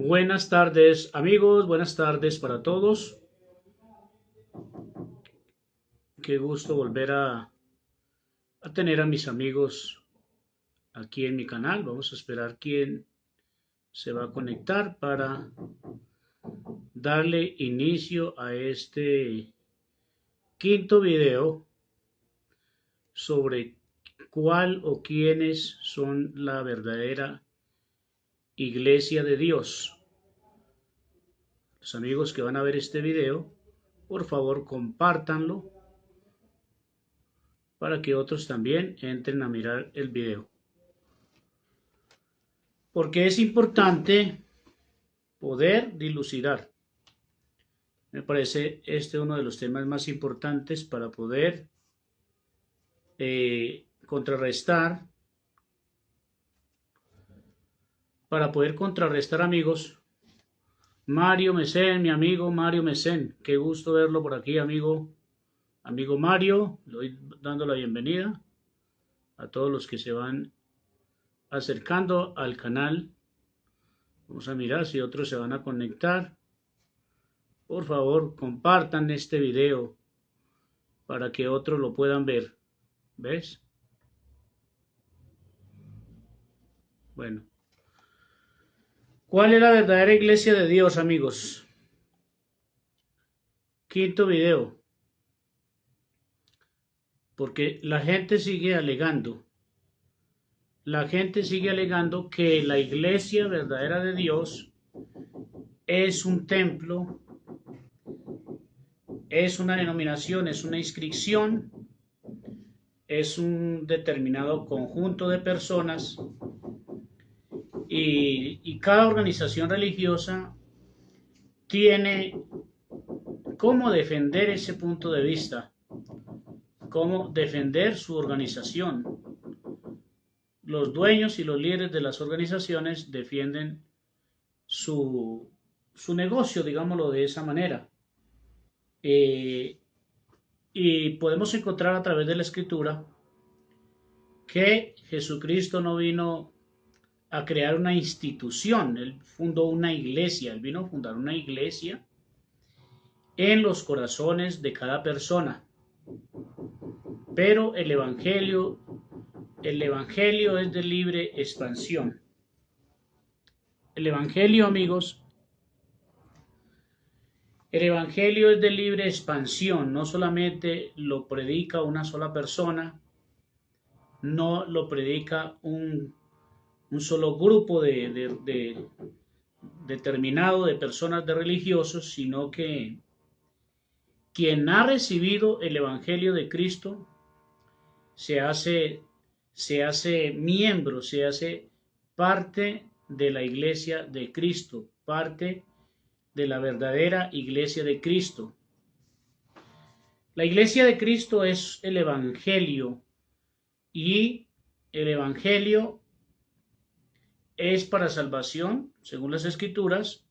Buenas tardes, amigos, buenas tardes para todos. Qué gusto volver a tener a mis amigos aquí en mi canal. Vamos a esperar quién se va a conectar para darle inicio a este quinto video sobre cuál o quiénes son la verdadera Iglesia de Dios. Los amigos que van a ver este video, por favor compártanlo para que otros también entren a mirar el video. Porque es importante poder dilucidar. Me parece uno de los temas más importantes para poder contrarrestar, amigos. Mario Mesen, mi amigo Mario Mesen, qué gusto verlo por aquí, amigo Mario. Le doy dando la bienvenida a todos los que se van acercando al canal. Vamos a mirar si otros se van a conectar. Por favor, compartan este video para que otros lo puedan ver. ¿Ves? Bueno. ¿Cuál es la verdadera iglesia de Dios, amigos? Quinto video. Porque la gente sigue alegando que la iglesia verdadera de Dios es un templo, es una denominación, es una inscripción, es un determinado conjunto de personas y cada organización religiosa tiene cómo defender ese punto de vista, cómo defender su organización. Los dueños y los líderes de las organizaciones defienden su negocio, digámoslo de esa manera. Y podemos encontrar a través de la Escritura que Jesucristo no vino a crear una institución, Él fundó una iglesia, Él vino a fundar una iglesia en los corazones de cada persona. Pero el Evangelio es de libre expansión. El Evangelio, amigos, el Evangelio es de libre expansión, no solamente lo predica una sola persona, no lo predica un solo grupo determinado de personas, de religiosos, sino que quien ha recibido el Evangelio de Cristo se hace miembro, se hace parte de la iglesia de Cristo, parte de la verdadera iglesia de Cristo. La iglesia de Cristo es el Evangelio y el Evangelio es para salvación, según las Escrituras.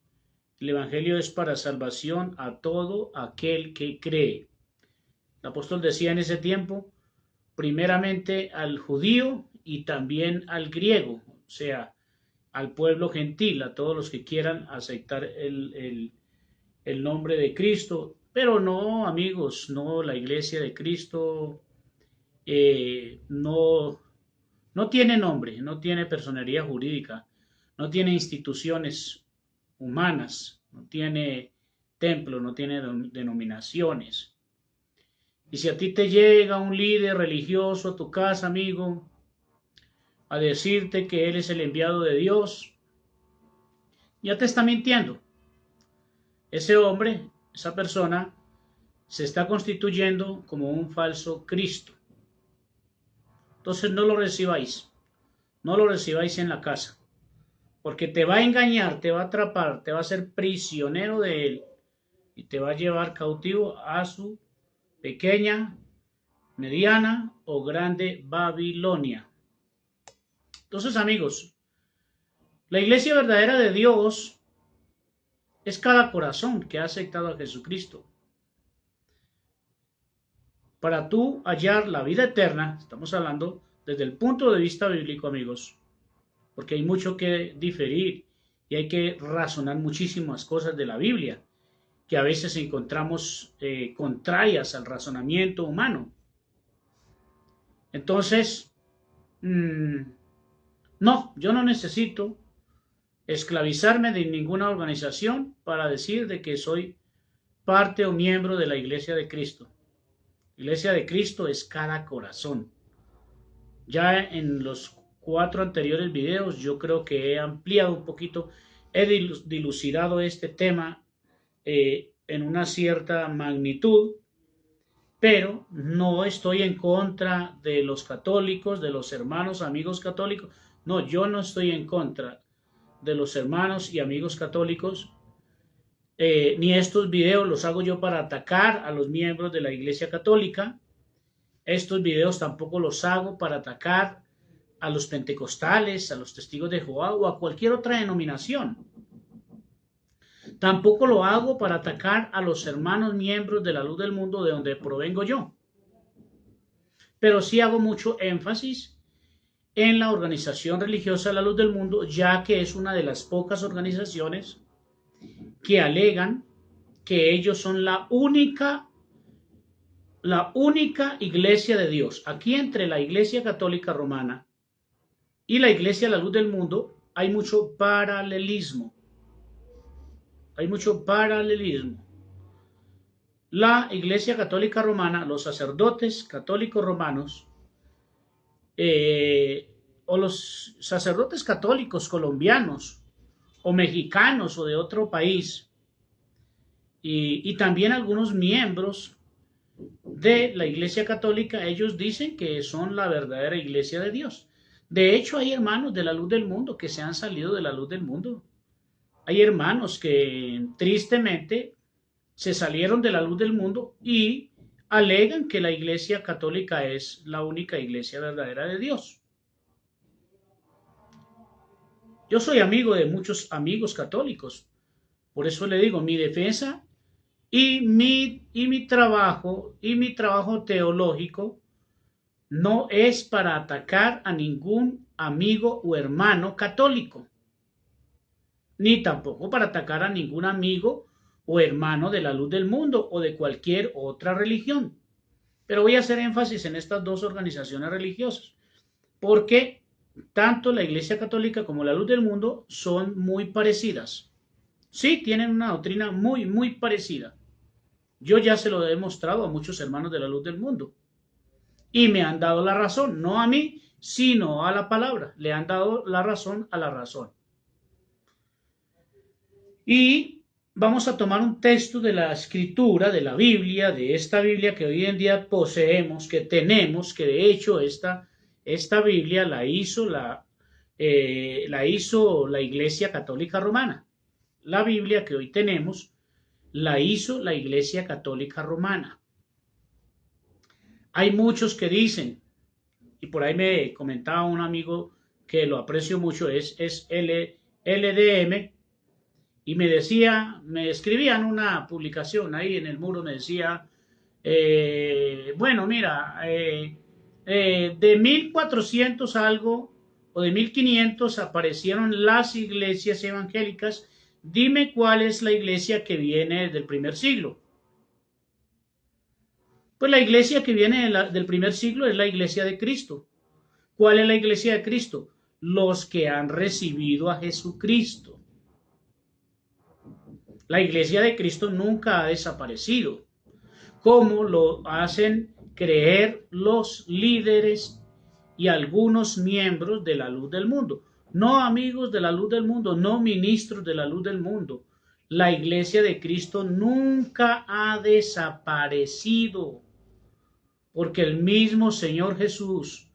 El Evangelio es para salvación a todo aquel que cree. El apóstol decía en ese tiempo, primeramente al judío y también al griego, o sea, al pueblo gentil, a todos los que quieran aceptar el nombre de Cristo. Pero no, amigos, no, la iglesia de Cristo no tiene nombre, no tiene personería jurídica, no tiene instituciones humanas, no tiene templo, no tiene denominaciones. Y si a ti te llega un líder religioso a tu casa, amigo, a decirte que él es el enviado de Dios, ya te está mintiendo. Ese hombre, esa persona, se está constituyendo como un falso Cristo. Entonces no lo recibáis en la casa, porque te va a engañar, te va a atrapar, te va a hacer prisionero de él y te va a llevar cautivo a su pequeña, mediana o grande Babilonia. Entonces, amigos, la iglesia verdadera de Dios es cada corazón que ha aceptado a Jesucristo. Para tú hallar la vida eterna, estamos hablando desde el punto de vista bíblico, amigos, porque hay mucho que diferir y hay que razonar muchísimas cosas de la Biblia que a veces encontramos contrarias al razonamiento humano. Entonces, no, yo no necesito esclavizarme de ninguna organización para decir de que soy parte o miembro de la Iglesia de Cristo. La Iglesia de Cristo es cada corazón. Ya en los 4 anteriores videos yo creo que he ampliado un poquito, he dilucidado este tema en una cierta magnitud, pero no estoy en contra de los católicos, de los hermanos, amigos católicos. No, yo no estoy en contra de los hermanos y amigos católicos, ni estos videos los hago yo para atacar a los miembros de la Iglesia Católica. Estos videos tampoco los hago para atacar a los pentecostales, a los testigos de Jehová o a cualquier otra denominación. Tampoco lo hago para atacar a los hermanos miembros de la Luz del Mundo de donde provengo yo. Pero sí hago mucho énfasis en la organización religiosa La Luz del Mundo, ya que es una de las pocas organizaciones que alegan que ellos son la única iglesia de Dios. Aquí entre la Iglesia Católica Romana y la Iglesia La Luz del Mundo hay mucho paralelismo. Hay mucho paralelismo. La Iglesia Católica Romana, los sacerdotes católicos romanos, o los sacerdotes católicos colombianos, o mexicanos, o de otro país, y también algunos miembros de la Iglesia Católica, ellos dicen que son la verdadera Iglesia de Dios. De hecho, hay hermanos de la Luz del Mundo que se han salido de la Luz del Mundo. Hay hermanos que tristemente se salieron de la Luz del Mundo y alegan que la Iglesia Católica es la única Iglesia verdadera de Dios. Yo soy amigo de muchos amigos católicos, por eso le digo, mi defensa y mi trabajo teológico no es para atacar a ningún amigo o hermano católico, ni tampoco para atacar a ningún amigo o hermano de la Luz del Mundo o de cualquier otra religión. Pero voy a hacer énfasis en estas dos organizaciones religiosas, porque tanto la Iglesia Católica como la Luz del Mundo son muy parecidas. Sí, tienen una doctrina muy parecida. Yo ya se lo he demostrado a muchos hermanos de la Luz del Mundo. Y me han dado la razón, no a mí, sino a la palabra. Le han dado la razón a la razón. Y vamos a tomar un texto de la Escritura, de la Biblia, de esta Biblia que hoy en día poseemos, que tenemos, que de hecho esta Biblia la hizo la Iglesia Católica Romana. La Biblia que hoy tenemos la hizo la Iglesia Católica Romana. Hay muchos que dicen, y por ahí me comentaba un amigo que lo aprecio mucho, es LDM, y me escribían una publicación ahí en el muro, me decía, bueno, mira, de 1400 algo, o de 1500 aparecieron las iglesias evangélicas. Dime cuál es la iglesia que viene del primer siglo. Pues la iglesia que viene del primer siglo es la iglesia de Cristo. ¿Cuál es la iglesia de Cristo? Los que han recibido a Jesucristo. La iglesia de Cristo nunca ha desaparecido, como lo hacen creer los líderes y algunos miembros de la Luz del Mundo. No amigos de la Luz del Mundo, no ministros de la Luz del Mundo. La iglesia de Cristo nunca ha desaparecido, porque el mismo Señor Jesús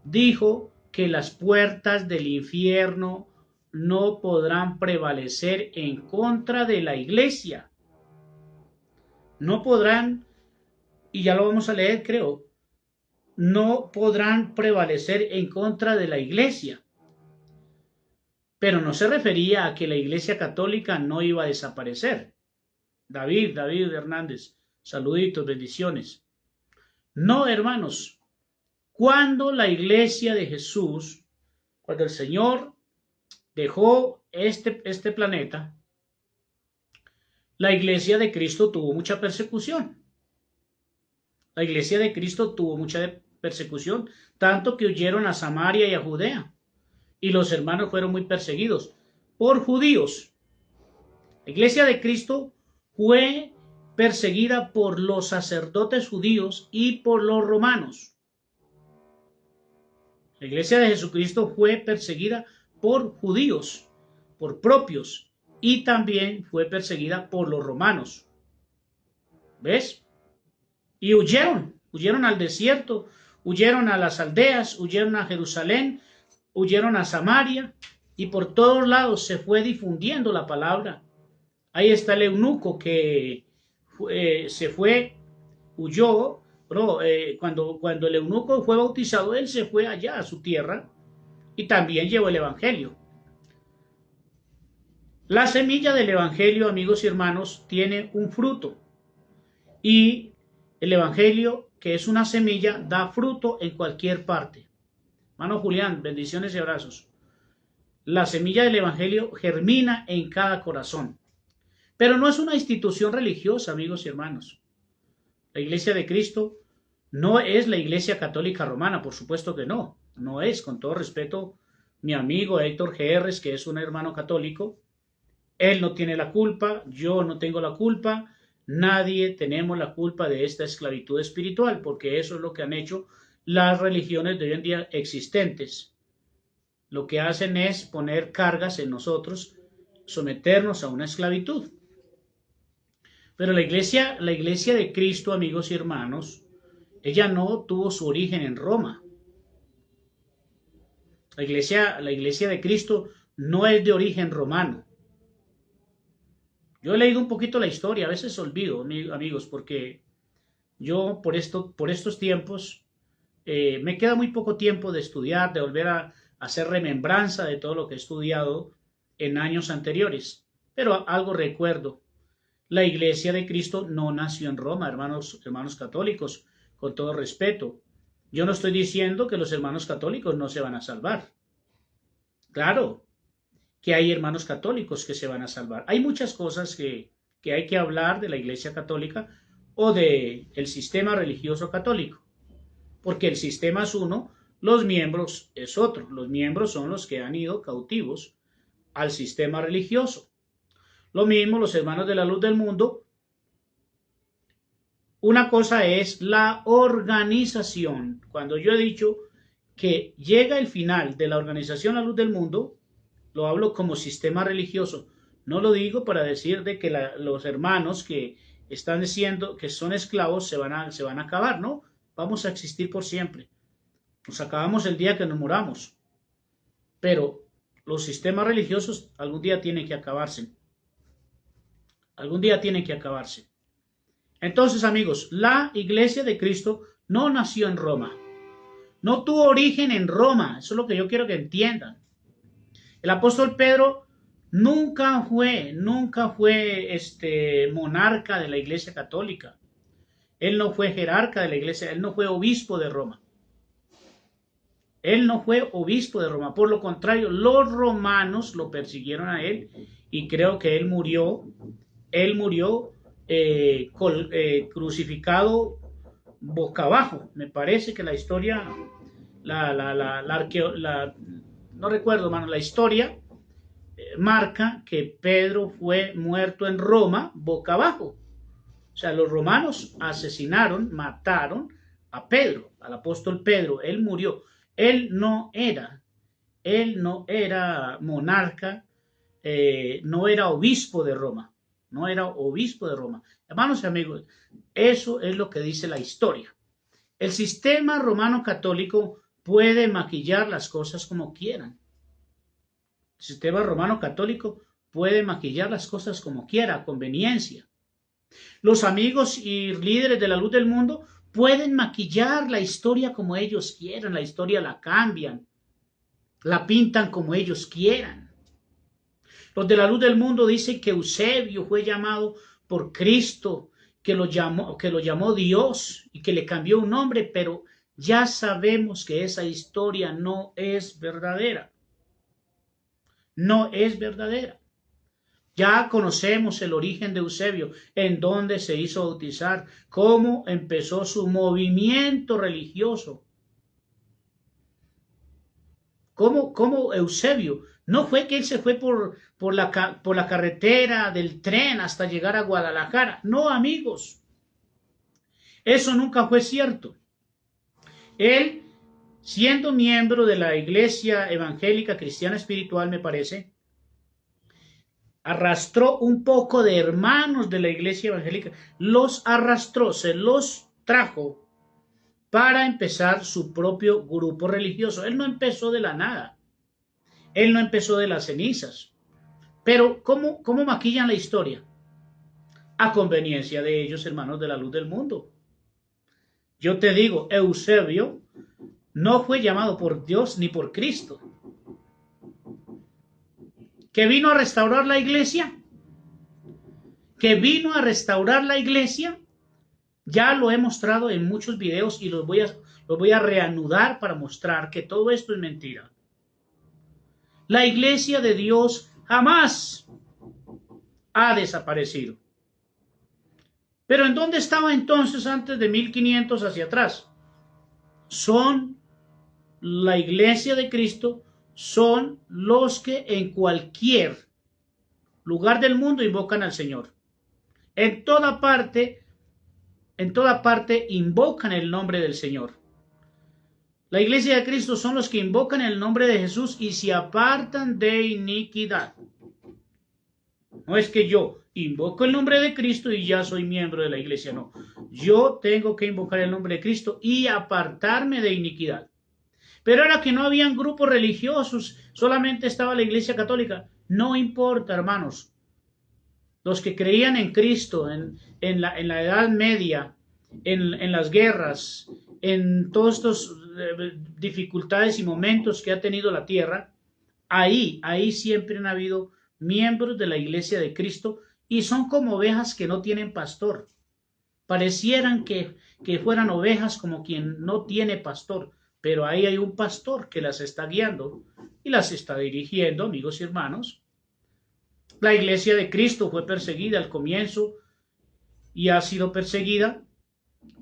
dijo que las puertas del infierno no podrán prevalecer en contra de la iglesia. No podrán, y ya lo vamos a leer, creo, no podrán prevalecer en contra de la iglesia. Pero no se refería a que la Iglesia Católica no iba a desaparecer. David Hernández, saluditos, bendiciones. No, hermanos, cuando la Iglesia de Jesús, cuando el Señor dejó este planeta, la iglesia de Cristo tuvo mucha persecución. La iglesia de Cristo tuvo mucha persecución, tanto que huyeron a Samaria y a Judea. Y los hermanos fueron muy perseguidos por judíos. La iglesia de Cristo fue perseguida por los sacerdotes judíos y por los romanos. La iglesia de Jesucristo fue perseguida por judíos, por propios, y también fue perseguida por los romanos. ¿Ves? Y huyeron al desierto, huyeron a las aldeas, huyeron a Jerusalén, huyeron a Samaria, y por todos lados se fue difundiendo la palabra. Ahí está el eunuco que se fue, huyó, pero cuando el eunuco fue bautizado, él se fue allá a su tierra y también llevó el evangelio. La semilla del evangelio, amigos y hermanos, tiene un fruto, y el evangelio, que es una semilla, da fruto en cualquier parte. Hermano Julián, bendiciones y abrazos. La semilla del evangelio germina en cada corazón. Pero no es una institución religiosa, amigos y hermanos. La iglesia de Cristo no es la iglesia católica romana, por supuesto que no. No es, con todo respeto, mi amigo Héctor Gers, que es un hermano católico. Él no tiene la culpa, yo no tengo la culpa, nadie tenemos la culpa de esta esclavitud espiritual, porque eso es lo que han hecho las religiones de hoy en día existentes. Lo que hacen es poner cargas en nosotros, someternos a una esclavitud. Pero la iglesia de Cristo, amigos y hermanos, ella no tuvo su origen en Roma. La iglesia de Cristo no es de origen romano. Yo he leído un poquito la historia, a veces olvido, amigos, porque yo por estos tiempos me queda muy poco tiempo de estudiar, de volver a hacer remembranza de todo lo que he estudiado en años anteriores. Pero algo recuerdo. La iglesia de Cristo no nació en Roma, hermanos católicos, con todo respeto. Yo no estoy diciendo que los hermanos católicos no se van a salvar. Claro que hay hermanos católicos que se van a salvar. Hay muchas cosas que hay que hablar de la iglesia católica o del sistema religioso católico, porque el sistema es uno, los miembros es otro. Los miembros son los que han ido cautivos al sistema religioso. Lo mismo los hermanos de la luz del mundo. Una cosa es la organización. Cuando yo he dicho que llega el final de la organización La Luz del Mundo, lo hablo como sistema religioso. No lo digo para decir de que los hermanos que están diciendo que son esclavos se van a acabar, ¿no? Vamos a existir por siempre. Nos acabamos el día que nos muramos. Pero los sistemas religiosos algún día tienen que acabarse. Algún día tienen que acabarse. Entonces, amigos, la iglesia de Cristo no nació en Roma. No tuvo origen en Roma. Eso es lo que yo quiero que entiendan. El apóstol Pedro nunca fue monarca de la iglesia católica. Él no fue jerarca de la iglesia. Él no fue obispo de Roma. Él no fue obispo de Roma. Por lo contrario, los romanos lo persiguieron a él y creo que él murió crucificado boca abajo. Me parece que la historia, no recuerdo, hermano, la historia marca que Pedro fue muerto en Roma boca abajo. O sea, los romanos mataron a Pedro, al apóstol Pedro. Él murió. Él no era monarca, no era obispo de Roma. No era obispo de Roma. Hermanos y amigos, eso es lo que dice la historia. El sistema romano católico puede maquillar las cosas como quieran. El sistema romano católico puede maquillar las cosas como quiera, a conveniencia. Los amigos y líderes de la luz del mundo pueden maquillar la historia como ellos quieran. La historia la cambian, la pintan como ellos quieran. Los de la luz del mundo dicen que Eusebio fue llamado por Cristo, que lo llamó Dios y que le cambió un nombre, pero ya sabemos que esa historia no es verdadera. no es verdadera. Ya conocemos el origen de Eusebio, en dónde se hizo bautizar, cómo empezó su movimiento religioso. Cómo Eusebio, no fue que él se fue por la carretera del tren hasta llegar a Guadalajara. No, amigos, eso nunca fue cierto. Él, siendo miembro de la Iglesia Evangélica Cristiana Espiritual, me parece, arrastró un poco de hermanos de la Iglesia Evangélica, los arrastró, se los trajo para empezar su propio grupo religioso. Él no empezó de la nada, él no empezó de las cenizas. Pero ¿cómo maquillan la historia? A conveniencia de ellos, hermanos de la luz del mundo. Yo te digo, Eusebio no fue llamado por Dios ni por Cristo. ¿Que vino a restaurar la iglesia? ¿Que vino a restaurar la iglesia? Ya lo he mostrado en muchos videos y los voy a reanudar para mostrar que todo esto es mentira. La iglesia de Dios jamás ha desaparecido. Pero ¿en dónde estaba entonces antes de 1500 hacia atrás? La iglesia de Cristo son los que en cualquier lugar del mundo invocan al Señor. En toda parte invocan el nombre del Señor. La iglesia de Cristo son los que invocan el nombre de Jesús y se apartan de iniquidad. No es que yo invoco el nombre de Cristo y ya soy miembro de la iglesia, no. Yo tengo que invocar el nombre de Cristo y apartarme de iniquidad. Pero era que no habían grupos religiosos, solamente estaba la iglesia católica. No importa, hermanos. Los que creían en Cristo, en la Edad Media, en las guerras, en todas estas dificultades y momentos que ha tenido la tierra, ahí siempre han habido miembros de la iglesia de Cristo y son como ovejas que no tienen pastor. Parecieran que fueran ovejas como quien no tiene pastor, pero ahí hay un pastor que las está guiando y las está dirigiendo, amigos y hermanos. La iglesia de Cristo fue perseguida al comienzo y ha sido perseguida,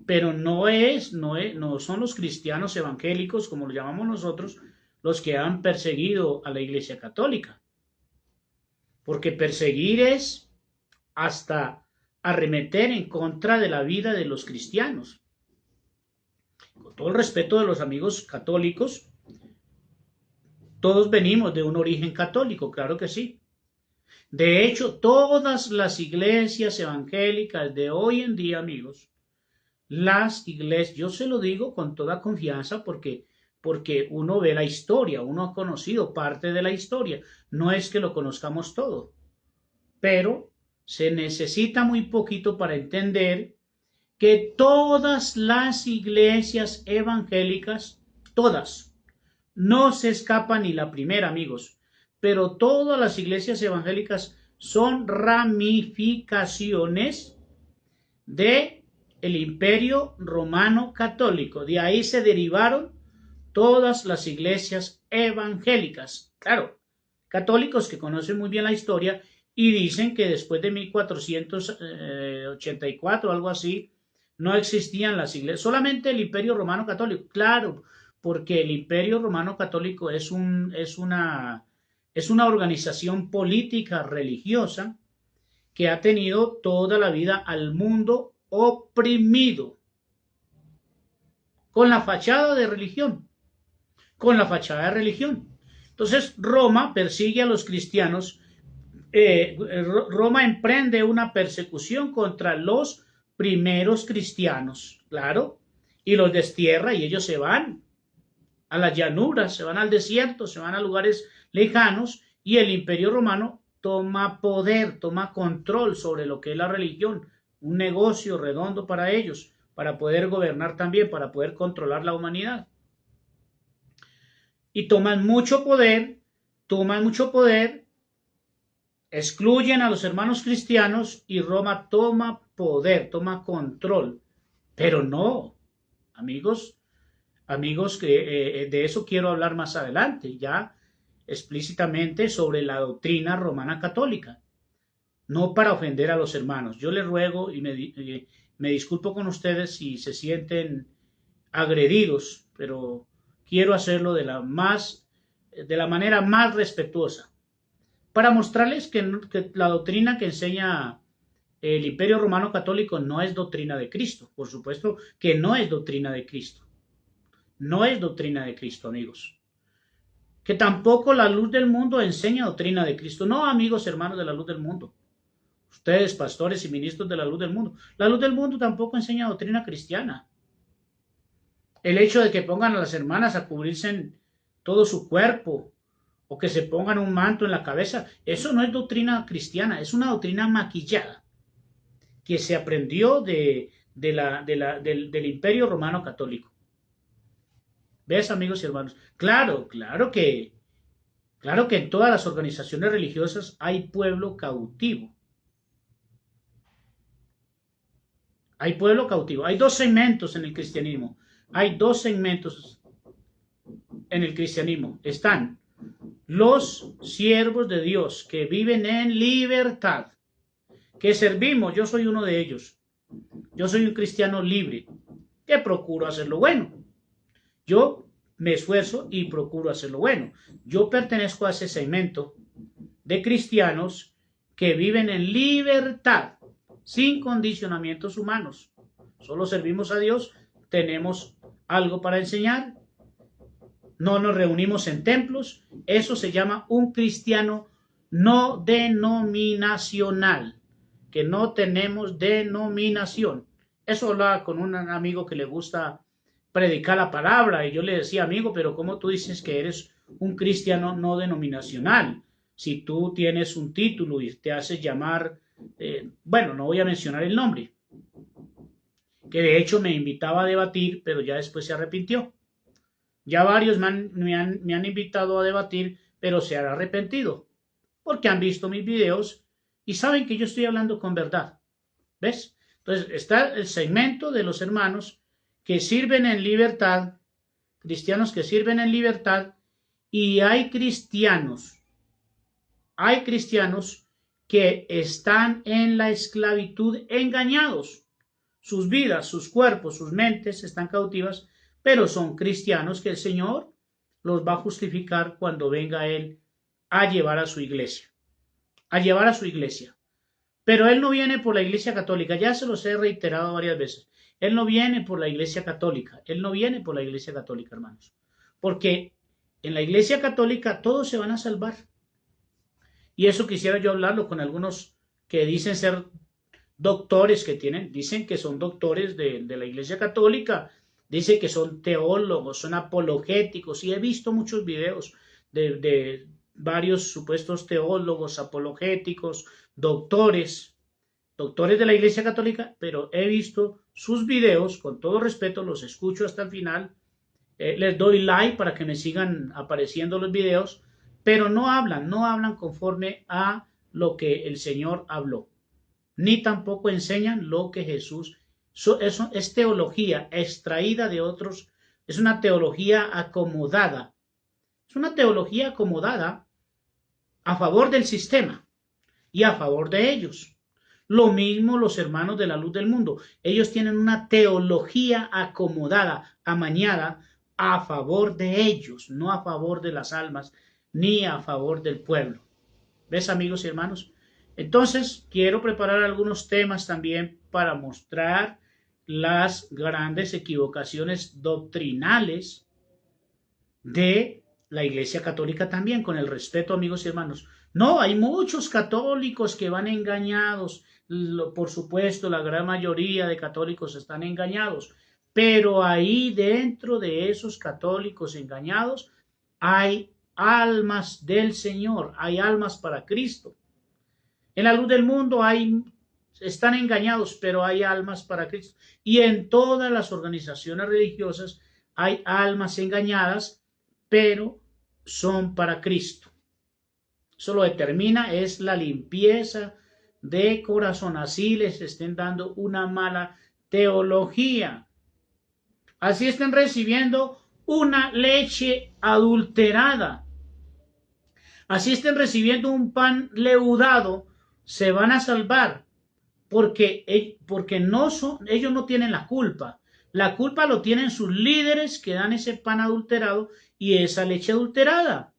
pero no son los cristianos evangélicos, como lo llamamos nosotros, los que han perseguido a la iglesia católica. Porque perseguir es hasta arremeter en contra de la vida de los cristianos. Con todo el respeto de los amigos católicos, todos venimos de un origen católico, claro que sí. De hecho, todas las iglesias evangélicas de hoy en día, amigos, las iglesias, yo se lo digo con toda confianza porque uno ve la historia, uno ha conocido parte de la historia, no es que lo conozcamos todo, pero se necesita muy poquito para entender que todas las iglesias evangélicas, todas, no se escapa ni la primera, amigos, pero todas las iglesias evangélicas son ramificaciones de el Imperio Romano Católico. De ahí se derivaron todas las iglesias evangélicas. Claro, católicos que conocen muy bien la historia y dicen que después de 1484 o algo así, no existían las iglesias, solamente el Imperio Romano Católico. Claro, porque el Imperio Romano Católico es una organización política religiosa que ha tenido toda la vida al mundo oprimido con la fachada de religión, Entonces Roma persigue a los cristianos, Roma emprende una persecución contra los primeros cristianos, claro, y los destierra y ellos se van a las llanuras, se van al desierto, se van a lugares lejanos y el Imperio Romano toma poder, toma control sobre lo que es la religión, un negocio redondo para ellos, para poder gobernar también, para poder controlar la humanidad. Y toman mucho poder, excluyen a los hermanos cristianos y Roma toma poder, toma control. Pero no, amigos, que de eso quiero hablar más adelante. Ya explícitamente sobre la doctrina romana católica, no para ofender a los hermanos. Yo les ruego y me disculpo con ustedes si se sienten agredidos, pero quiero hacerlo de la manera más respetuosa, para mostrarles que la doctrina que enseña el Imperio Romano Católico no es doctrina de Cristo. Por supuesto que no es doctrina de Cristo. No es doctrina de Cristo, amigos. Que tampoco la luz del mundo enseña doctrina de Cristo. No, amigos, hermanos de la luz del mundo. Ustedes, pastores y ministros de la luz del mundo. La luz del mundo tampoco enseña doctrina cristiana. El hecho de que pongan a las hermanas a cubrirse en todo su cuerpo o que se pongan un manto en la cabeza, eso no es doctrina cristiana, es una doctrina maquillada que se aprendió del Imperio Romano Católico. ¿Ves, amigos y hermanos? Claro que en todas las organizaciones religiosas hay pueblo cautivo. Hay pueblo cautivo. Hay dos segmentos en el cristianismo. Hay dos segmentos en el cristianismo. Están los siervos de Dios que viven en libertad, que servimos. Yo soy uno de ellos. Yo soy un cristiano libre que procuro hacer lo bueno. Yo me esfuerzo y procuro hacer lo bueno. Yo pertenezco a ese segmento de cristianos que viven en libertad, sin condicionamientos humanos. Solo servimos a Dios, tenemos algo para enseñar, no nos reunimos en templos. Eso se llama un cristiano no denominacional, que no tenemos denominación. Eso hablaba con un amigo que le gusta predicar la palabra y yo le decía, amigo, pero ¿cómo tú dices que eres un cristiano no denominacional? Si tú tienes un título y te haces llamar, bueno, no voy a mencionar el nombre, que de hecho me invitaba a debatir, pero ya después se arrepintió. Ya varios me han invitado a debatir, pero se han arrepentido, porque han visto mis videos y saben que yo estoy hablando con verdad. ¿Ves? Entonces está el segmento de los hermanos que sirven en libertad, cristianos que sirven en libertad, y hay cristianos que están en la esclavitud engañados. Sus vidas, sus cuerpos, sus mentes están cautivas, pero son cristianos que el Señor los va a justificar cuando venga Él a llevar a su iglesia. A llevar a su iglesia. Pero Él no viene por la iglesia católica, ya se los he reiterado varias veces. Él no viene por la iglesia católica, Él no viene por la iglesia católica, hermanos. Porque en la iglesia católica todos se van a salvar. Y eso quisiera yo hablarlo con algunos que dicen ser doctores dicen que son doctores de la iglesia católica, dicen que son teólogos, son apologéticos, y he visto muchos videos de varios supuestos teólogos, apologéticos, doctores de la iglesia católica, pero he visto sus videos, con todo respeto, los escucho hasta el final, les doy like para que me sigan apareciendo los videos, pero no hablan conforme a lo que el Señor habló, ni tampoco enseñan lo que Jesús. Eso es teología extraída de otros, es una teología acomodada. Es una teología acomodada a favor del sistema y a favor de ellos. Lo mismo los hermanos de la luz del mundo. Ellos tienen una teología acomodada, amañada, a favor de ellos, no a favor de las almas, ni a favor del pueblo. ¿Ves, amigos y hermanos? Entonces, quiero preparar algunos temas también para mostrar las grandes equivocaciones doctrinales de la Iglesia Católica también, con el respeto, amigos y hermanos. No, hay muchos católicos que van engañados. Por supuesto, la gran mayoría de católicos están engañados. Pero ahí dentro de esos católicos engañados hay almas del Señor, hay almas para Cristo. En la luz del mundo están engañados, pero hay almas para Cristo. Y en todas las organizaciones religiosas hay almas engañadas, pero son para Cristo. Eso lo determina es la limpieza de corazón. Así les estén dando una mala teología. Así estén recibiendo una leche adulterada. Así estén recibiendo un pan leudado, se van a salvar, porque no son, ellos no tienen la culpa. La culpa lo tienen sus líderes que dan ese pan adulterado y esa leche adulterada.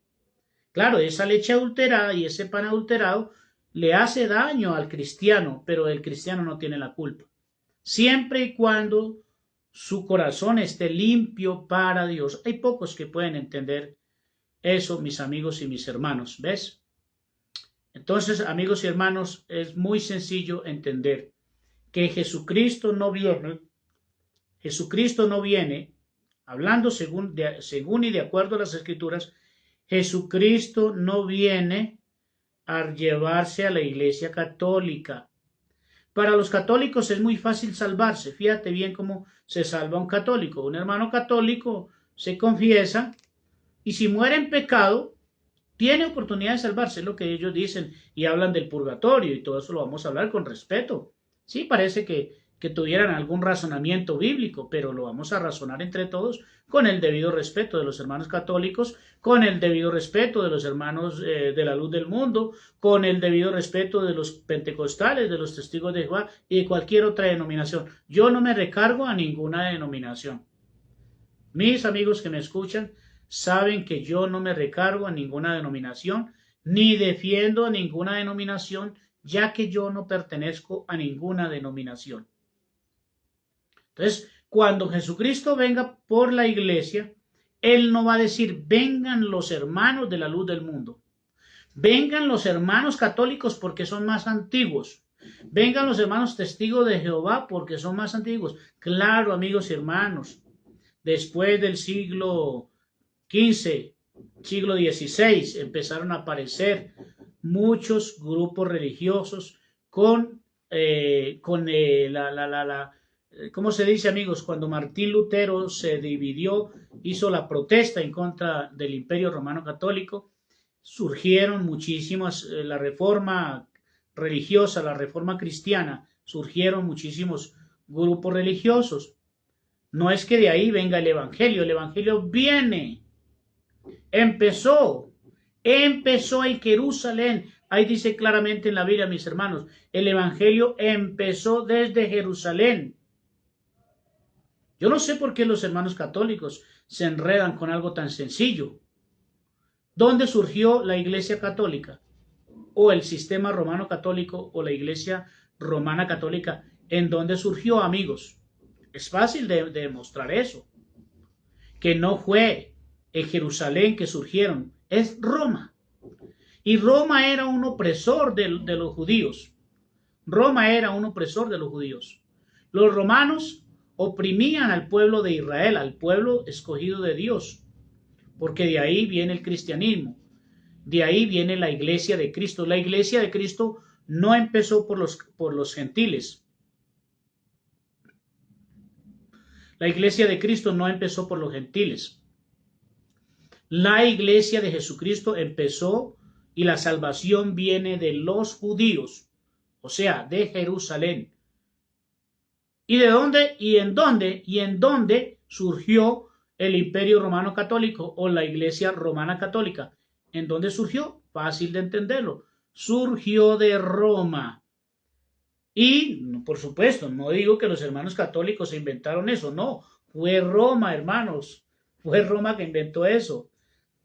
Claro, esa leche adulterada y ese pan adulterado le hace daño al cristiano, pero el cristiano no tiene la culpa. Siempre y cuando su corazón esté limpio para Dios. Hay pocos que pueden entender eso, mis amigos y mis hermanos, ¿ves? Entonces, amigos y hermanos, es muy sencillo entender que Jesucristo no viene, hablando según y de acuerdo a las Escrituras, Jesucristo no viene a llevarse a la Iglesia católica. Para los católicos es muy fácil salvarse. Fíjate bien cómo se salva un católico. Un hermano católico se confiesa y si muere en pecado, tiene oportunidad de salvarse, es lo que ellos dicen y hablan del purgatorio y todo eso lo vamos a hablar con respeto. Sí, parece que tuvieran algún razonamiento bíblico, pero lo vamos a razonar entre todos con el debido respeto de los hermanos católicos, con el debido respeto de los hermanos de la luz del mundo, con el debido respeto de los pentecostales, de los testigos de Jehová y de cualquier otra denominación. Yo no me recargo a ninguna denominación. Mis amigos que me escuchan saben que yo no me recargo a ninguna denominación, ni defiendo a ninguna denominación, ya que yo no pertenezco a ninguna denominación. Entonces, cuando Jesucristo venga por la iglesia, Él no va a decir, vengan los hermanos de la luz del mundo, vengan los hermanos católicos porque son más antiguos, vengan los hermanos testigos de Jehová porque son más antiguos. Claro, amigos y hermanos, después del siglo XV, siglo XVI, empezaron a aparecer muchos grupos religiosos con ¿cómo se dice, amigos? Cuando Martín Lutero se dividió, hizo la protesta en contra del Imperio Romano Católico, surgieron muchísimas, la reforma religiosa, la reforma cristiana, surgieron muchísimos grupos religiosos. No es que de ahí venga el Evangelio viene, empezó en Jerusalén. Ahí dice claramente en la Biblia, mis hermanos, el Evangelio empezó desde Jerusalén. Yo no sé por qué los hermanos católicos se enredan con algo tan sencillo. ¿Dónde surgió la Iglesia Católica? ¿O el sistema romano católico o la Iglesia Romana Católica? ¿En dónde surgió, amigos? Es fácil de demostrar eso. Que no fue en Jerusalén que surgieron, es Roma. Y Roma era un opresor de los judíos. Roma era un opresor de los judíos. Los romanos oprimían al pueblo de Israel, al pueblo escogido de Dios, porque de ahí viene el cristianismo, de ahí viene la iglesia de Cristo. La iglesia de Cristo no empezó por los gentiles. La iglesia de Cristo no empezó por los gentiles. La iglesia de Jesucristo empezó y la salvación viene de los judíos, o sea, de Jerusalén. ¿Y de dónde? ¿Y en dónde surgió el Imperio Romano Católico o la Iglesia Romana Católica? ¿En dónde surgió? Fácil de entenderlo. Surgió de Roma. Y, por supuesto, no digo que los hermanos católicos inventaron eso, no. Fue Roma, hermanos. Fue Roma que inventó eso.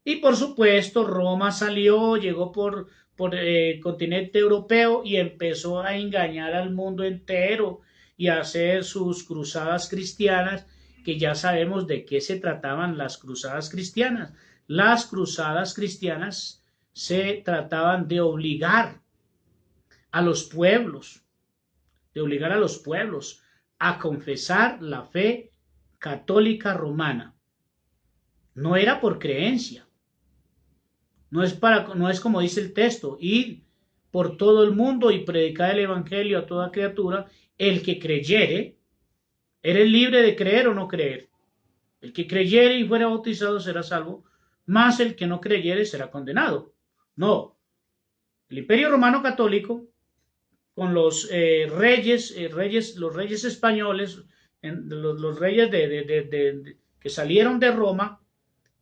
Y, por supuesto, Roma salió, llegó por el continente europeo y empezó a engañar al mundo entero y a hacer sus cruzadas cristianas, que ya sabemos de qué se trataban las cruzadas cristianas. Las cruzadas cristianas se trataban de obligar a los pueblos, a confesar la fe católica romana. No era por creencia. No es como dice el texto, ir por todo el mundo y predicar el evangelio a toda criatura. El que creyere, eres libre de creer o no creer. El que creyere y fuera bautizado será salvo, mas el que no creyere será condenado. No. El Imperio Romano Católico, con los reyes españoles, los reyes que salieron de Roma,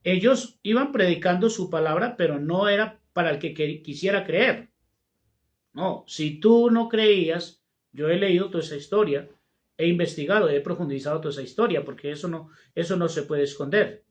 ellos iban predicando su palabra, pero no era para el que quisiera creer. No, si tú no creías, yo he leído toda esa historia, he investigado, he profundizado toda esa historia, porque eso no se puede esconder.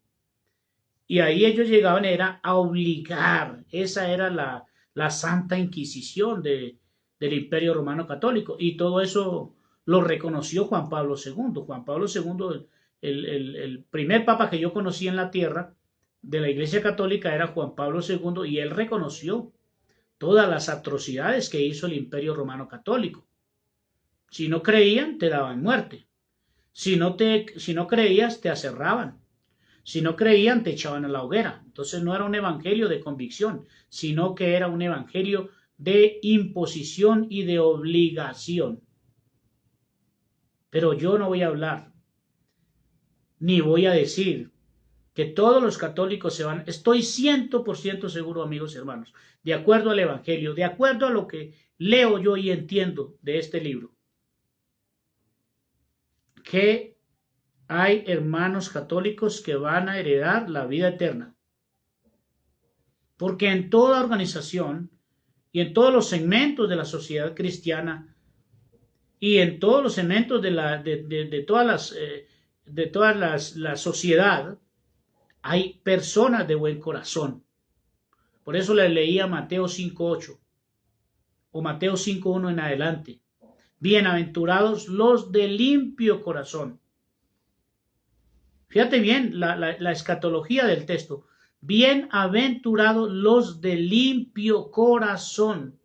Y ahí ellos llegaban era a obligar, esa era la Santa Inquisición del Imperio Romano Católico, y todo eso lo reconoció Juan Pablo II. Juan Pablo II, el primer papa que yo conocí en la tierra de la Iglesia Católica era Juan Pablo II, y él reconoció todas las atrocidades que hizo el Imperio Romano Católico. Si no creían, te daban muerte. Si no creías, te aserraban. Si no creían, te echaban a la hoguera. Entonces no era un evangelio de convicción, sino que era un evangelio de imposición y de obligación. Pero yo no voy a hablar, ni voy a decir que todos los católicos se van. Estoy 100% seguro, amigos y hermanos, de acuerdo al evangelio, de acuerdo a lo que leo yo y entiendo de este libro, que hay hermanos católicos que van a heredar la vida eterna. Porque en toda organización y en todos los segmentos de la sociedad cristiana y en todos los segmentos de toda la sociedad hay personas de buen corazón. Por eso le leía Mateo 5:8 o Mateo 5:1 en adelante. Bienaventurados los de limpio corazón. Fíjate bien la escatología del texto. Bienaventurados los de limpio corazón.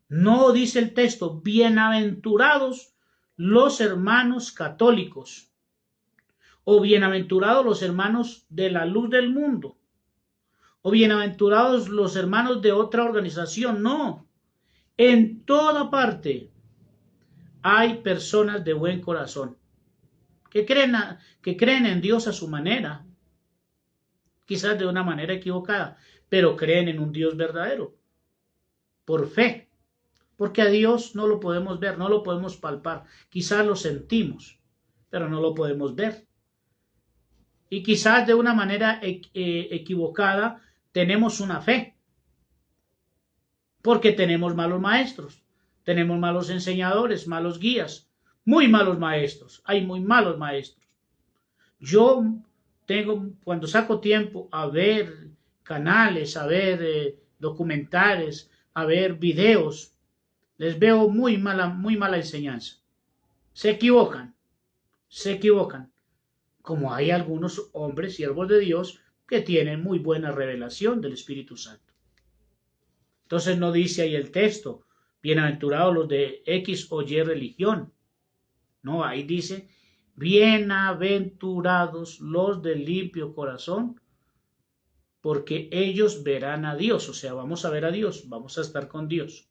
No dice el texto, bienaventurados los hermanos católicos o bienaventurados los hermanos de la luz del mundo o bienaventurados los hermanos de otra organización. No, en toda parte hay personas de buen corazón que creen en Dios a su manera, quizás de una manera equivocada, pero creen en un Dios verdadero, por fe, porque a Dios no lo podemos ver, no lo podemos palpar, quizás lo sentimos, pero no lo podemos ver. Y quizás de una manera equivocada tenemos una fe, porque tenemos malos maestros, tenemos malos enseñadores, malos guías, muy malos maestros, hay muy malos maestros. Yo cuando saco tiempo a ver canales, a ver documentales, a ver videos, les veo muy mala enseñanza. Se equivocan, como hay algunos hombres, siervos de Dios, que tienen muy buena revelación del Espíritu Santo. Entonces no dice ahí el texto, bienaventurados los de X o Y religión. No, ahí dice, bienaventurados los de limpio corazón, porque ellos verán a Dios. O sea, vamos a ver a Dios, vamos a estar con Dios.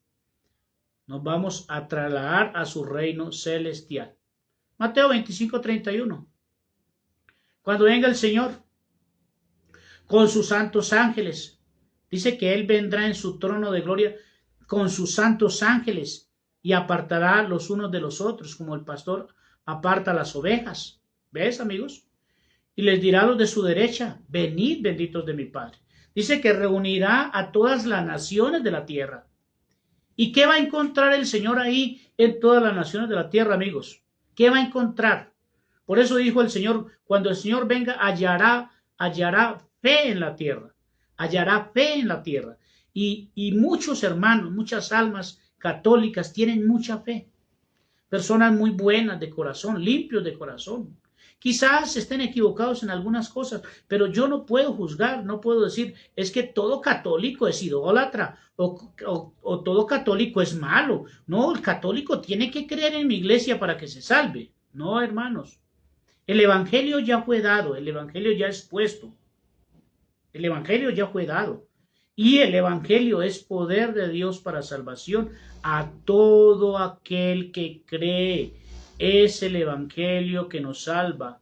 Nos vamos a trasladar a su reino celestial. Mateo 25:31. Cuando venga el Señor con sus santos ángeles, dice que Él vendrá en su trono de gloria con sus santos ángeles y apartará los unos de los otros, como el pastor aparta las ovejas. ¿Ves, amigos? Y les dirá a los de su derecha, venid, benditos de mi Padre. Dice que reunirá a todas las naciones de la tierra. ¿Y qué va a encontrar el Señor ahí en todas las naciones de la tierra, amigos? ¿Qué va a encontrar? Por eso dijo el Señor, cuando el Señor venga, hallará fe en la tierra. Hallará fe en la tierra. Y muchos hermanos, muchas almas católicas tienen mucha fe. Personas muy buenas de corazón, limpios de corazón. Quizás estén equivocados en algunas cosas, pero yo no puedo juzgar, no puedo decir, es que todo católico es idólatra o todo católico es malo. No, el católico tiene que creer en mi iglesia para que se salve. No, hermanos. El evangelio ya fue dado, el evangelio ya es puesto. El evangelio ya fue dado. Y el evangelio es poder de Dios para salvación a todo aquel que cree. Es el evangelio que nos salva.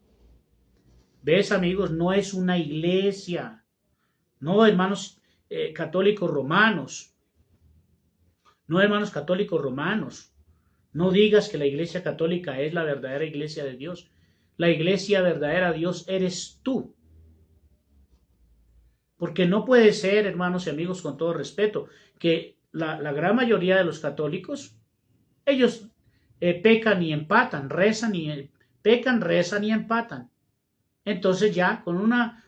¿Ves, amigos? No es una iglesia. No, hermanos católicos romanos. No, hermanos católicos romanos. No digas que la iglesia católica es la verdadera iglesia de Dios. La iglesia verdadera de Dios eres tú. Porque no puede ser, hermanos y amigos, con todo respeto, que la gran mayoría de los católicos, ellos pecan y empatan, pecan, rezan y empatan. Entonces ya con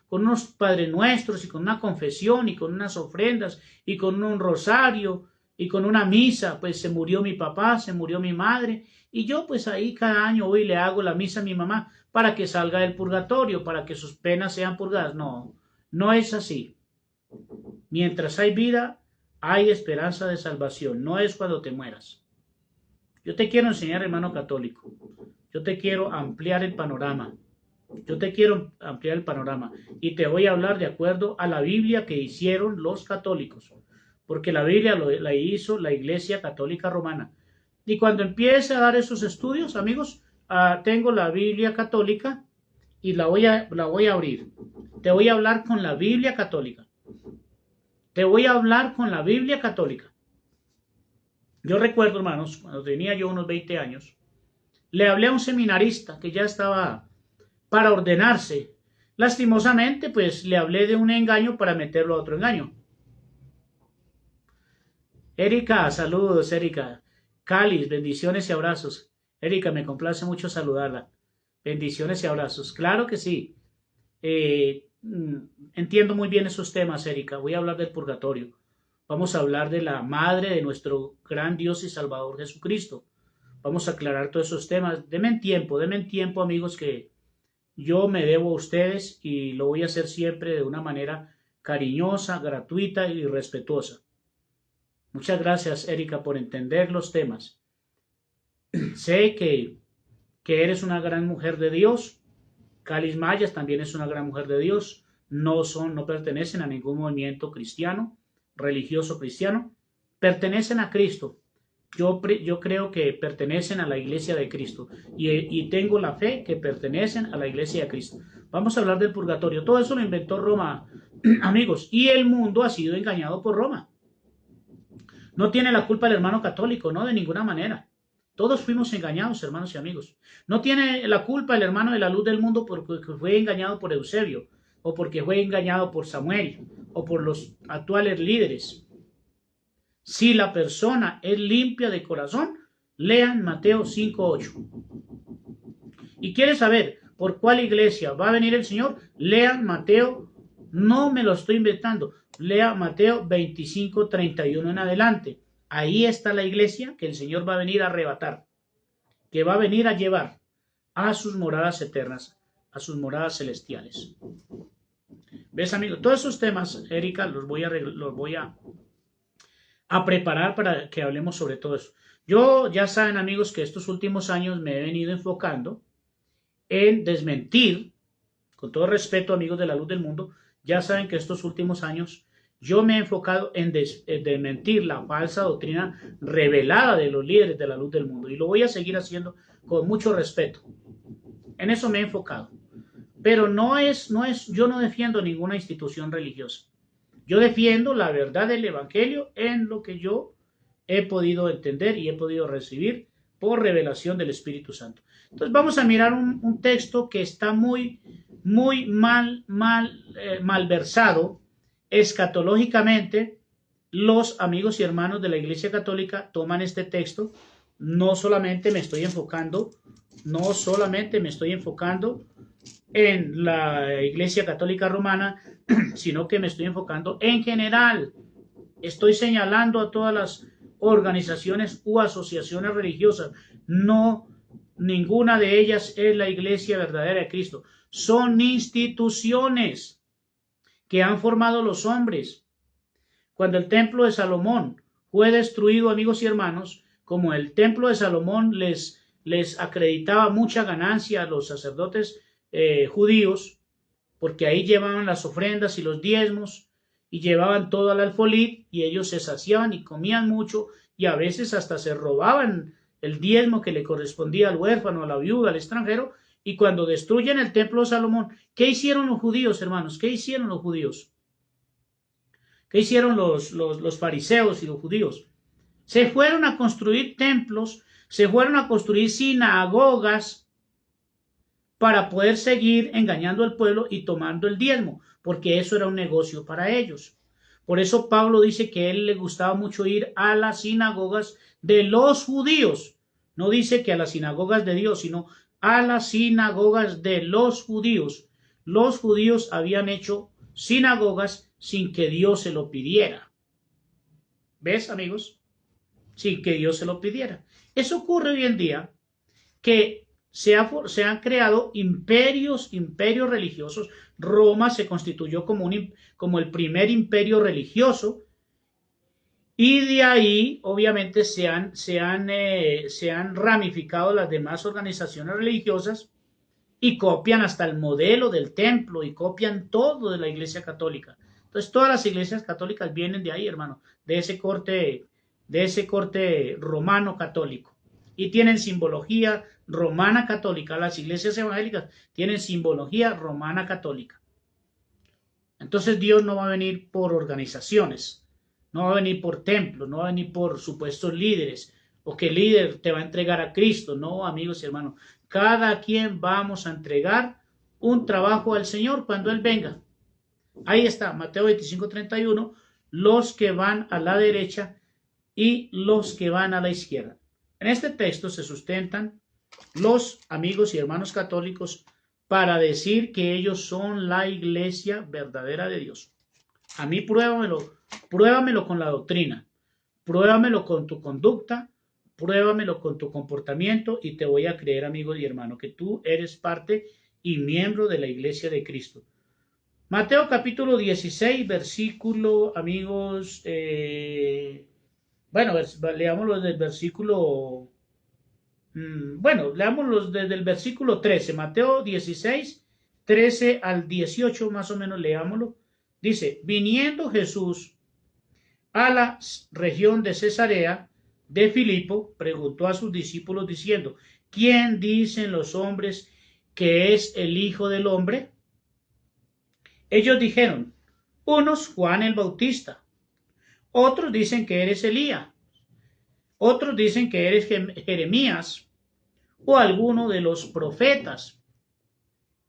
unos Padre Nuestros y con una confesión y con unas ofrendas y con un rosario y con una misa, pues se murió mi papá, se murió mi madre, y yo pues ahí cada año voy y le hago la misa a mi mamá para que salga del purgatorio, para que sus penas sean purgadas. No, no es así. Mientras hay vida, hay esperanza de salvación. No es cuando te mueras. Yo te quiero enseñar, hermano católico. Yo te quiero ampliar el panorama. Yo te quiero ampliar el panorama. Y te voy a hablar de acuerdo a la Biblia que hicieron los católicos. Porque la Biblia la hizo la Iglesia Católica Romana. Y cuando empiece a dar esos estudios, amigos, tengo la Biblia Católica y la voy a abrir. Te voy a hablar con la Biblia Católica. Te voy a hablar con la Biblia Católica. Yo recuerdo, hermanos, cuando tenía yo unos 20 años, le hablé a un seminarista que ya estaba para ordenarse. Lastimosamente, pues le hablé de un engaño para meterlo a otro engaño. Erika, saludos, Erika. Cáliz, bendiciones y abrazos. Erika, me complace mucho saludarla. Bendiciones y abrazos. Claro que sí. Entiendo muy bien esos temas, Erika. Voy a hablar del purgatorio. Vamos a hablar de la madre de nuestro gran Dios y Salvador Jesucristo. Vamos a aclarar todos esos temas. Denme tiempo, amigos, que yo me debo a ustedes y lo voy a hacer siempre de una manera cariñosa, gratuita y respetuosa. Muchas gracias, Erika, por entender los temas. Sé que eres una gran mujer de Dios. Cáliz Mayas también es una gran mujer de Dios. No pertenecen a ningún movimiento cristiano, religioso cristiano. Pertenecen a Cristo. Yo creo que pertenecen a la iglesia de Cristo. Y tengo la fe que pertenecen a la iglesia de Cristo. Vamos a hablar del purgatorio. Todo eso lo inventó Roma, amigos. Y el mundo ha sido engañado por Roma. No tiene la culpa el hermano católico, no, de ninguna manera. Todos fuimos engañados, hermanos y amigos. No tiene la culpa el hermano de la luz del mundo porque fue engañado por Eusebio, o porque fue engañado por Samuel, o por los actuales líderes. Si la persona es limpia de corazón, lean Mateo 5:8. ¿Y quiere saber por cuál iglesia va a venir el Señor? Lean Mateo, no me lo estoy inventando, lea Mateo 25:31 en adelante. Ahí está la iglesia que el Señor va a venir a arrebatar, que va a venir a llevar a sus moradas eternas, a sus moradas celestiales. ¿Ves, amigo? Todos esos temas, Erika, los voy a preparar para que hablemos sobre todo eso. Yo, ya saben, amigos, que estos últimos años me he venido enfocando en desmentir, con todo respeto, amigos de la luz del mundo, ya saben que estos últimos años yo me he enfocado en desmentir la falsa doctrina revelada de los líderes de la luz del mundo. Y lo voy a seguir haciendo con mucho respeto. En eso me he enfocado. Pero yo no defiendo ninguna institución religiosa. Yo defiendo la verdad del Evangelio en lo que yo he podido entender y he podido recibir por revelación del Espíritu Santo. Entonces vamos a mirar un texto que está muy malversado escatológicamente. Los amigos y hermanos de la Iglesia Católica toman este texto. No solamente me estoy enfocando en la Iglesia Católica Romana, sino que me estoy enfocando en general. Estoy señalando a todas las organizaciones u asociaciones religiosas. No, ninguna de ellas es la Iglesia verdadera de Cristo. Son instituciones que han formado los hombres. Cuando el templo de Salomón fue destruido, amigos y hermanos, como el templo de Salomón les acreditaba mucha ganancia a los sacerdotes judíos, porque ahí llevaban las ofrendas y los diezmos y llevaban todo al alfolí, y ellos se saciaban y comían mucho, y a veces hasta se robaban el diezmo que le correspondía al huérfano, a la viuda, al extranjero. Y cuando destruyen el templo de Salomón, ¿qué hicieron los judíos, hermanos? ¿Qué hicieron los judíos? ¿Qué hicieron los fariseos y los judíos? Se fueron a construir templos, se fueron a construir sinagogas para poder seguir engañando al pueblo y tomando el diezmo, porque eso era un negocio para ellos. Por eso Pablo dice que a él le gustaba mucho ir a las sinagogas de los judíos. No dice que a las sinagogas de Dios, sino a las sinagogas de los judíos. Los judíos habían hecho sinagogas sin que Dios se lo pidiera. ¿Ves, amigos? Sin que Dios se lo pidiera. Eso ocurre hoy en día, que se han creado imperios religiosos. Roma se constituyó como el primer imperio religioso, y de ahí obviamente se han ramificado las demás organizaciones religiosas y copian hasta el modelo del templo y copian todo de la Iglesia Católica. Entonces todas las iglesias católicas vienen de ahí, hermano, de ese corte romano católico, y tienen simbología romana católica. Las iglesias evangélicas tienen simbología romana católica. Entonces Dios no va a venir por organizaciones, no va a venir por templos, no va a venir por supuestos líderes, o que el líder te va a entregar a Cristo. No, amigos y hermanos, cada quien vamos a entregar un trabajo al Señor cuando Él venga. Ahí está, Mateo 25:31, los que van a la derecha y los que van a la izquierda. En este texto se sustentan los amigos y hermanos católicos para decir que ellos son la iglesia verdadera de Dios. A mí pruébamelo con la doctrina, pruébamelo con tu conducta, pruébamelo con tu comportamiento, y te voy a creer, amigo y hermano, que tú eres parte y miembro de la iglesia de Cristo. Mateo capítulo 16, versículo, amigos, leámoslo desde el versículo, leámoslo desde el versículo 13, Mateo 16, 13 al 18, más o menos leámoslo. Dice, viniendo Jesús a la región de Cesarea de Filipo, preguntó a sus discípulos diciendo, ¿quién dicen los hombres que es el Hijo del Hombre? Ellos dijeron, unos Juan el Bautista, otros dicen que eres Elías, otros dicen que eres Jeremías o alguno de los profetas.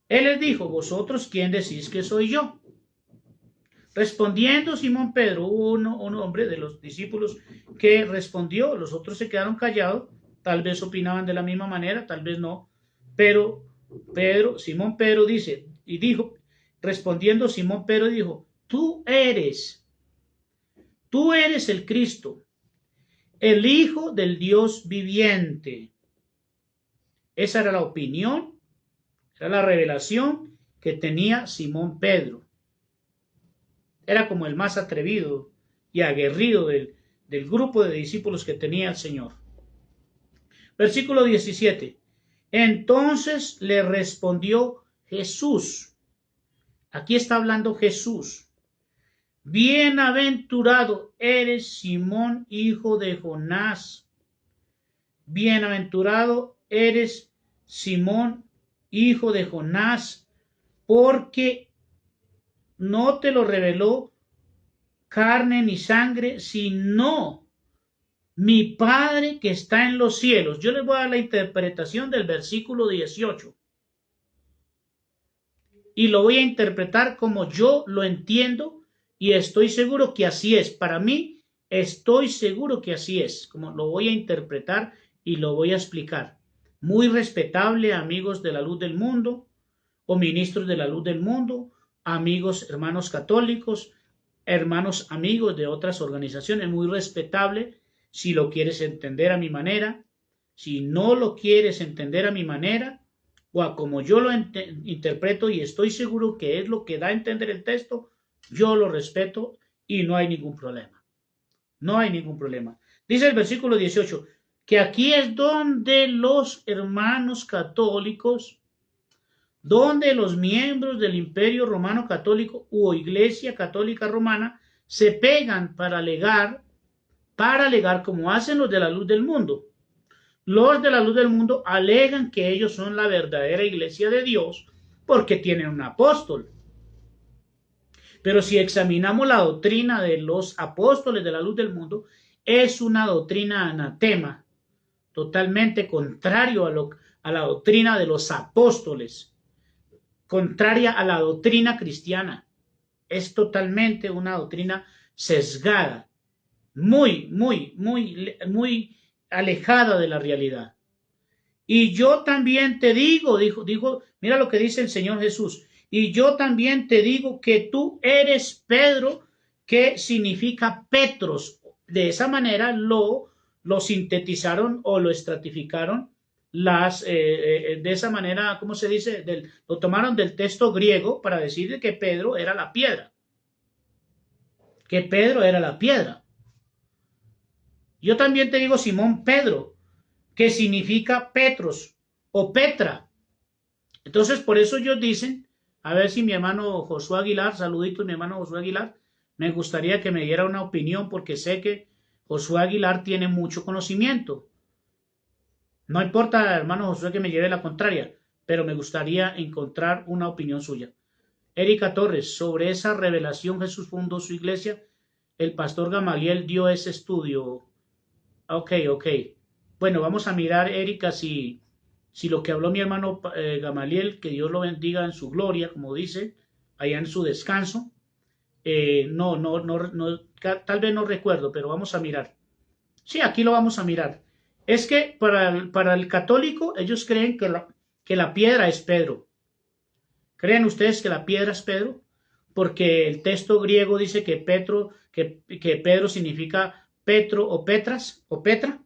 Él les dijo, ¿vosotros quién decís que soy yo? Respondiendo Simón Pedro, hubo un hombre de los discípulos que respondió, los otros se quedaron callados, tal vez opinaban de la misma manera, tal vez no, pero Simón Pedro respondiendo Simón Pedro dijo, tú eres el Cristo, el Hijo del Dios viviente. Esa era la opinión, era la revelación que tenía Simón Pedro. Era como el más atrevido y aguerrido del grupo de discípulos que tenía el Señor. Versículo 17. Entonces le respondió Jesús. Aquí está hablando Jesús. Bienaventurado eres Simón, hijo de Jonás. Bienaventurado eres Simón, hijo de Jonás, porque no te lo reveló carne ni sangre, sino mi Padre que está en los cielos. Yo les voy a dar la interpretación del versículo 18. Y lo voy a interpretar como yo lo entiendo, y estoy seguro que así es. Para mí, estoy seguro que así es, como lo voy a interpretar y lo voy a explicar. Muy respetable, amigos de la luz del mundo, o ministros de la luz del mundo, amigos, hermanos católicos, hermanos, amigos de otras organizaciones, muy respetable. Si lo quieres entender a mi manera, si no lo quieres entender a mi manera, o a como yo lo interpreto y estoy seguro que es lo que da a entender el texto, yo lo respeto y no hay ningún problema. No hay ningún problema. Dice el versículo 18, que aquí es donde los hermanos católicos, donde los miembros del Imperio Romano Católico o Iglesia Católica Romana se pegan para alegar como hacen los de la luz del mundo. Los de la luz del mundo alegan que ellos son la verdadera iglesia de Dios porque tienen un apóstol. Pero si examinamos la doctrina de los apóstoles de la luz del mundo, es una doctrina anatema, totalmente contrario a la doctrina de los apóstoles, contraria a la doctrina cristiana. Es totalmente una doctrina sesgada, muy alejada de la realidad. Y yo también te digo, dijo, mira lo que dice el Señor Jesús, y yo también te digo que tú eres Pedro, que significa Petros. De esa manera lo sintetizaron o lo estratificaron de esa manera, ¿cómo se dice? Lo tomaron del texto griego para decir que Pedro era la piedra. Que Pedro era la piedra. Yo también te digo Simón Pedro, que significa Petros o Petra. Entonces, por eso ellos dicen, a ver si mi hermano Josué Aguilar, saluditos mi hermano Josué Aguilar, me gustaría que me diera una opinión porque sé que Josué Aguilar tiene mucho conocimiento. No importa, hermano Josué, que me lleve la contraria, pero me gustaría encontrar una opinión suya. Erika Torres, sobre esa revelación Jesús fundó su iglesia, el pastor Gamaliel dio ese estudio. Ok. Bueno, vamos a mirar, Erika, si lo que habló mi hermano Gamaliel, que Dios lo bendiga en su gloria, como dice, allá en su descanso. Tal vez no recuerdo, pero vamos a mirar. Sí, aquí lo vamos a mirar. Es que para el católico, ellos creen que la piedra es Pedro. ¿Creen ustedes que la piedra es Pedro? Porque el texto griego dice que Pedro significa Petro o Petras o Petra.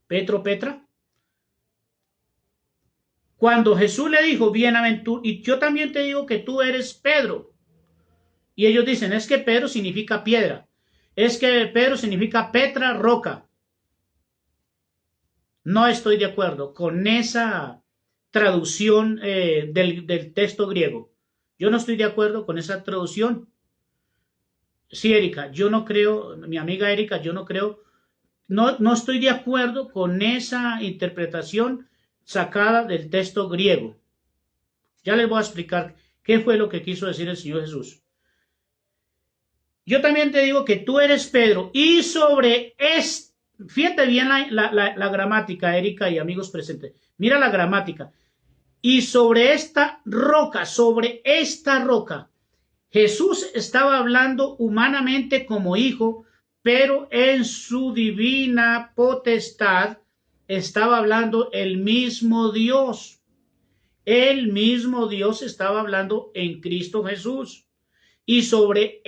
Petro, Petra. Cuando Jesús le dijo, bienaventurado, y yo también te digo que tú eres Pedro. Y ellos dicen, es que Pedro significa piedra. Es que Pedro significa Petra, roca. No estoy de acuerdo con esa traducción del texto griego. Yo no estoy de acuerdo con esa traducción. Sí, Erika, yo no creo, mi amiga Erika, yo no creo, no estoy de acuerdo con esa interpretación sacada del texto griego. Ya les voy a explicar qué fue lo que quiso decir el Señor Jesús. Yo también te digo que tú eres Pedro y sobre fíjate bien la gramática, Erika y amigos presentes. Mira la gramática. Y sobre esta roca, Jesús estaba hablando humanamente como hijo, pero en su divina potestad estaba hablando el mismo Dios. El mismo Dios estaba hablando en Cristo Jesús. Y sobre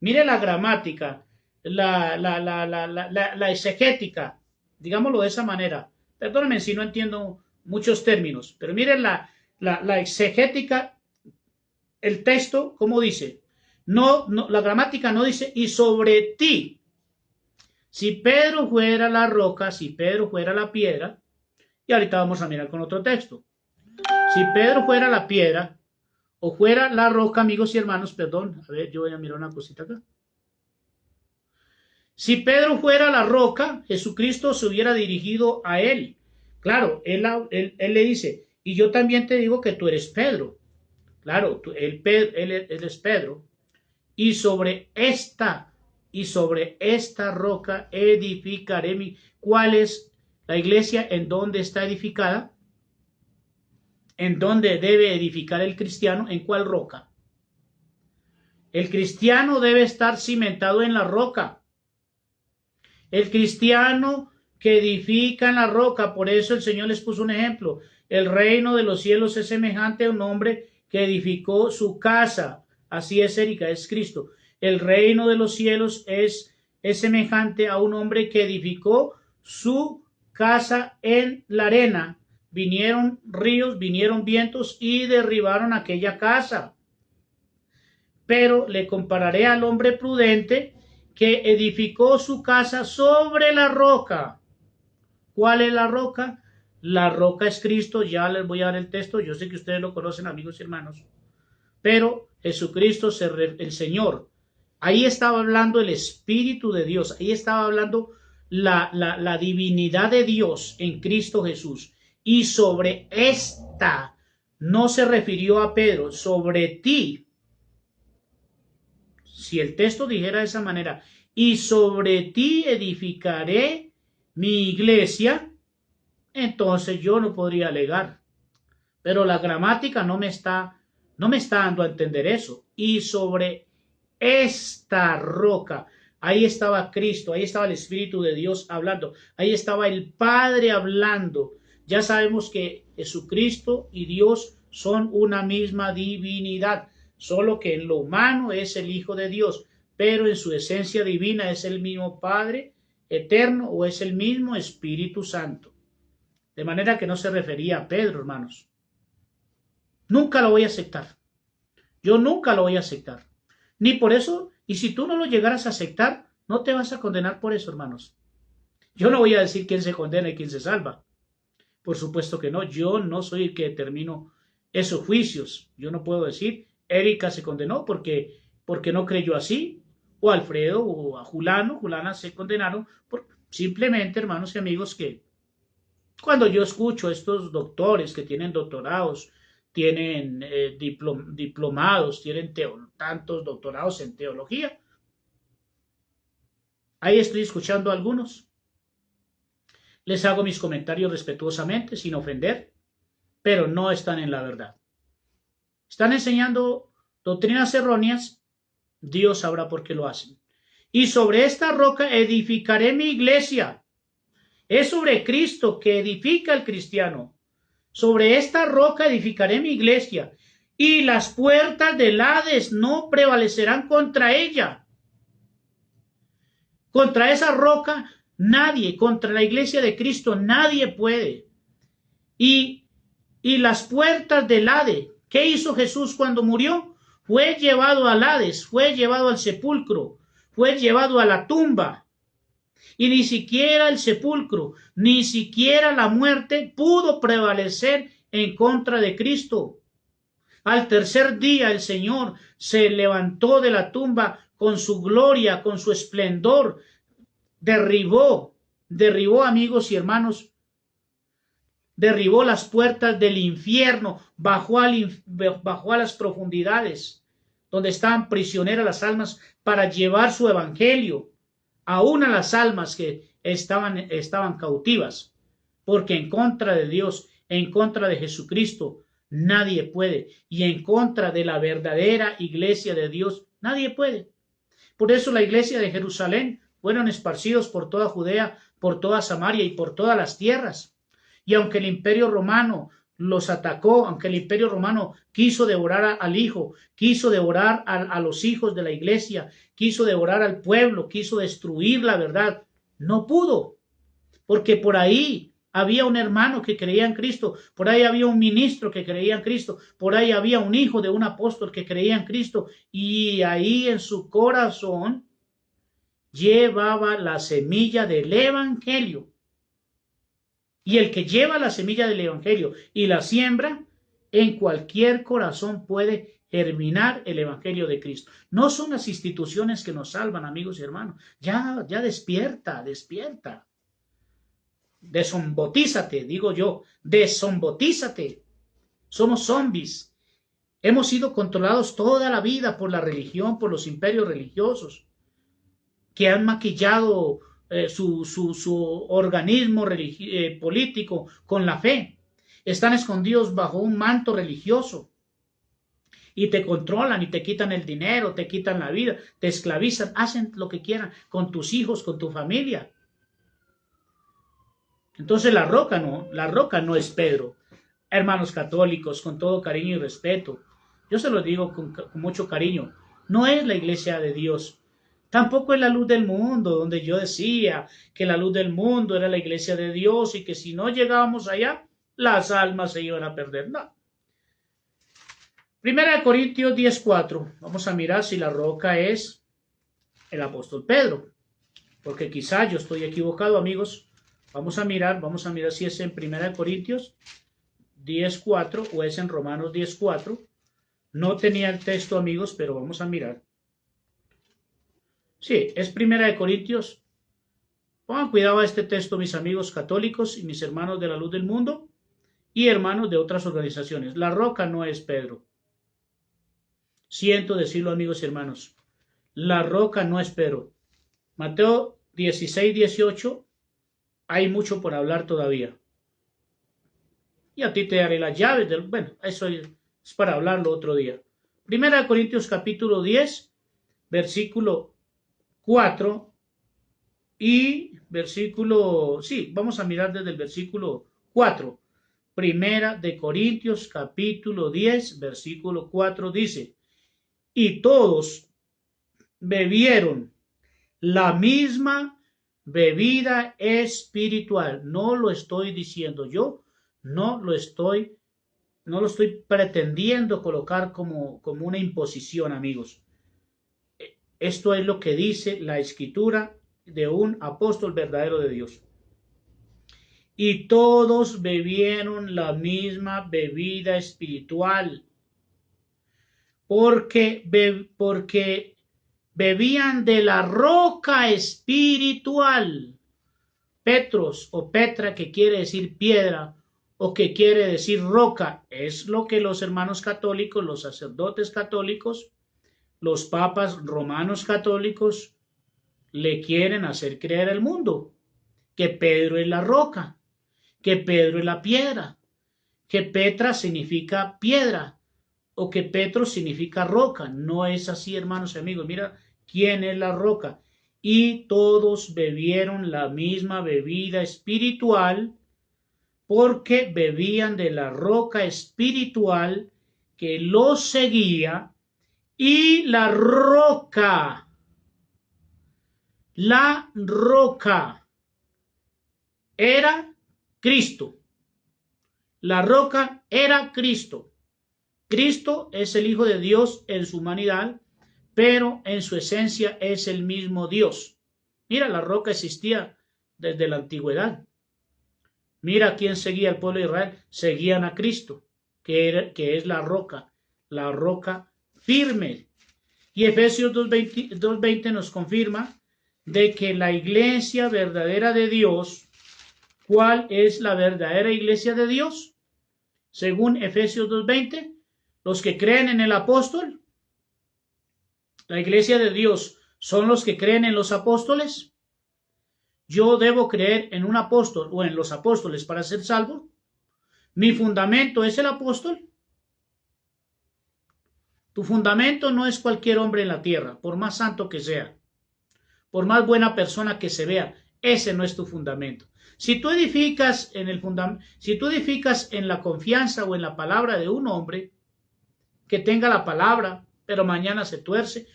mire la gramática, la exegética, digámoslo de esa manera. Perdónenme si no entiendo muchos términos, pero miren la exegética, el texto, ¿cómo dice? La gramática no dice, y sobre ti. Si Pedro fuera la roca, si Pedro fuera la piedra, y ahorita vamos a mirar con otro texto. Si Pedro fuera la piedra, o fuera la roca, amigos y hermanos, perdón, a ver, yo voy a mirar una cosita acá. Si Pedro fuera la roca, Jesucristo se hubiera dirigido a él. Claro, él le dice, y yo también te digo que tú eres Pedro. Claro, él es Pedro. Y sobre esta roca edificaré ¿Cuál es la iglesia? ¿En dónde está edificada? ¿En dónde debe edificar el cristiano? ¿En cuál roca? El cristiano debe estar cimentado en la roca. El cristiano que edifica en la roca, por eso el Señor les puso un ejemplo. El reino de los cielos es semejante a un hombre que edificó su casa. Así es, Erika, es Cristo. El reino de los cielos es semejante a un hombre que edificó su casa en la arena. Vinieron ríos, vinieron vientos y derribaron aquella casa. Pero le compararé al hombre prudente que edificó su casa sobre la roca. ¿Cuál es la roca? La roca es Cristo. Ya les voy a dar el texto. Yo sé que ustedes lo conocen, amigos y hermanos. Pero Jesucristo, el Señor, ahí estaba hablando el Espíritu de Dios. Ahí estaba hablando la divinidad de Dios en Cristo Jesús. Y sobre esta, no se refirió a Pedro, sobre ti. Si el texto dijera de esa manera, y sobre ti edificaré mi iglesia, entonces yo no podría alegar. Pero la gramática no me está dando a entender eso. Y sobre esta roca, ahí estaba Cristo, ahí estaba el Espíritu de Dios hablando, ahí estaba el Padre hablando. Ya sabemos que Jesucristo y Dios son una misma divinidad, solo que en lo humano es el Hijo de Dios, pero en su esencia divina es el mismo Padre eterno o es el mismo Espíritu Santo. De manera que no se refería a Pedro, hermanos. Nunca lo voy a aceptar. Yo nunca lo voy a aceptar. Ni por eso, y si tú no lo llegaras a aceptar, no te vas a condenar por eso, hermanos. Yo no voy a decir quién se condena y quién se salva. Por supuesto que no. Yo no soy el que determino esos juicios. Yo no puedo decir, Erika se condenó porque no creyó así, o Alfredo o a Julana se condenaron simplemente, hermanos y amigos, que cuando yo escucho a estos doctores que tienen doctorados, tienen diplomados, tienen tantos doctorados en teología, ahí estoy escuchando a algunos. Les hago mis comentarios respetuosamente, sin ofender, pero no están en la verdad. Están enseñando doctrinas erróneas, Dios sabrá por qué lo hacen. Y sobre esta roca edificaré mi iglesia. Es sobre Cristo que edifica el cristiano. Sobre esta roca edificaré mi iglesia, y las puertas del Hades no prevalecerán contra ella. Contra esa roca nadie, contra la iglesia de Cristo nadie puede. Y las puertas del Hades, ¿qué hizo Jesús cuando murió? Fue llevado al Hades, fue llevado al sepulcro, fue llevado a la tumba. Y ni siquiera el sepulcro, ni siquiera la muerte pudo prevalecer en contra de Cristo. Al tercer día el Señor se levantó de la tumba con su gloria, con su esplendor. Derribó, amigos y hermanos, derribó las puertas del infierno, bajó a las profundidades, donde estaban prisioneras las almas, para llevar su evangelio, aún a las almas que estaban cautivas, porque en contra de Dios, en contra de Jesucristo, nadie puede, y en contra de la verdadera iglesia de Dios, nadie puede. Por eso la iglesia de Jerusalén fueron esparcidos por toda Judea, por toda Samaria y por todas las tierras. Y aunque el imperio romano los atacó, aunque el imperio romano quiso devorar al Hijo, quiso devorar a los hijos de la iglesia, quiso devorar al pueblo, quiso destruir la verdad, no pudo, porque por ahí había un hermano que creía en Cristo, por ahí había un ministro que creía en Cristo, por ahí había un hijo de un apóstol que creía en Cristo, y ahí en su corazón llevaba la semilla del evangelio. Y el que lleva la semilla del evangelio y la siembra, en cualquier corazón puede germinar el evangelio de Cristo. No son las instituciones que nos salvan, amigos y hermanos. Ya despierta. Desombotízate, digo yo, desombotízate. Somos zombies. Hemos sido controlados toda la vida por la religión, por los imperios religiosos, que han maquillado su organismo político con la fe. Están escondidos bajo un manto religioso y te controlan y te quitan el dinero, te quitan la vida, te esclavizan, hacen lo que quieran con tus hijos, con tu familia. Entonces la roca no es Pedro. Hermanos católicos, con todo cariño y respeto, yo se lo digo con mucho cariño, no es la iglesia de Dios. Tampoco es la luz del mundo, donde yo decía que la luz del mundo era la iglesia de Dios y que si no llegábamos allá, las almas se iban a perder. No. Primera de Corintios 10:4. Vamos a mirar si la roca es el apóstol Pedro, porque quizá yo estoy equivocado, amigos. Vamos a mirar si es en Primera de Corintios 10:4 o es en Romanos 10:4. No tenía el texto, amigos, pero vamos a mirar. Sí, es Primera de Corintios. Pongan cuidado a este texto, mis amigos católicos y mis hermanos de la luz del mundo y hermanos de otras organizaciones. La roca no es Pedro. Siento decirlo, amigos y hermanos. La roca no es Pedro. Mateo 16:18 hay mucho por hablar todavía. Y a ti te daré las llaves del... Bueno, eso es para hablarlo otro día. Primera de Corintios capítulo 10, versículo 4 y versículo... Sí, vamos a mirar desde el versículo 4. Primera de Corintios capítulo 10, versículo 4 dice: y todos bebieron la misma bebida espiritual. No lo estoy diciendo yo, no lo estoy pretendiendo colocar como una imposición, amigos. Esto es lo que dice la escritura de un apóstol verdadero de Dios. Y todos bebieron la misma bebida espiritual, porque bebían de la roca espiritual. Petros o Petra, que quiere decir piedra o que quiere decir roca, es lo que los hermanos católicos, los sacerdotes católicos, los papas romanos católicos le quieren hacer creer al mundo, que Pedro es la roca, que Pedro es la piedra, que Petra significa piedra o que Petro significa roca. No es así, hermanos y amigos. Mira quién es la roca. Y todos bebieron la misma bebida espiritual, porque bebían de la roca espiritual que los seguía, y la roca era Cristo. La roca era Cristo. Cristo es el Hijo de Dios en su humanidad, pero en su esencia es el mismo Dios. Mira, la roca existía desde la antigüedad. Mira quién seguía al pueblo de Israel. Seguían a Cristo, que es la roca firme. Y Efesios 2:20 nos confirma de que la iglesia verdadera de Dios, ¿cuál es la verdadera iglesia de Dios? Según Efesios 2:20, los que creen en el apóstol. La iglesia de Dios son los que creen en los apóstoles. Yo debo creer en un apóstol o en los apóstoles para ser salvo. Mi fundamento es el apóstol. Tu fundamento no es cualquier hombre en la tierra, por más santo que sea, por más buena persona que se vea. Ese no es tu fundamento. Si tú edificas en la confianza o en la palabra de un hombre que tenga la palabra, pero mañana se tuerce,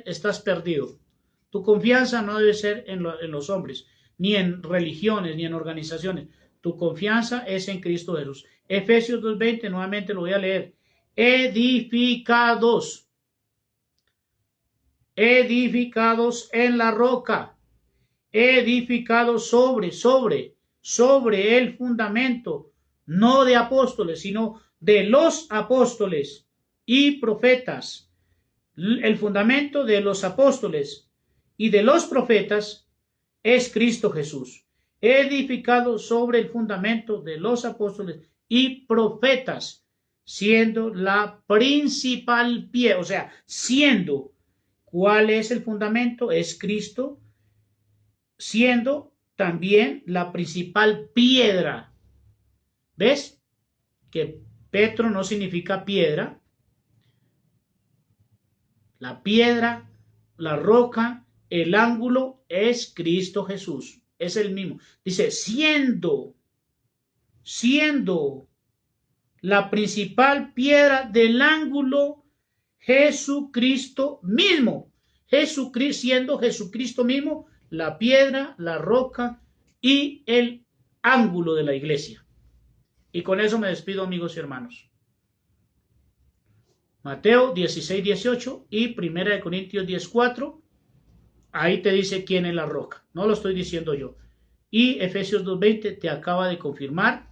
estás perdido. Tu confianza no debe ser en los hombres, ni en religiones, ni en organizaciones. Tu confianza es en Cristo Jesús. Efesios 2:20, nuevamente lo voy a leer. Edificados en la roca, edificados sobre el fundamento, no de apóstoles, sino de los apóstoles y profetas. El fundamento de los apóstoles y de los profetas es Cristo Jesús. Edificado sobre el fundamento de los apóstoles y profetas, siendo la principal piedra, o sea, siendo, ¿cuál es el fundamento? Es Cristo, siendo también la principal piedra. ¿Ves? Que Petro no significa piedra. La piedra, la roca, el ángulo es Cristo Jesús. Es el mismo. Dice, siendo la principal piedra del ángulo, Jesucristo mismo. Siendo Jesucristo mismo la piedra, la roca y el ángulo de la iglesia. Y con eso me despido, amigos y hermanos. Mateo 16:18 y 1 Corintios 10:4. Ahí te dice quién es la roca. No lo estoy diciendo yo. Y Efesios 2:20 te acaba de confirmar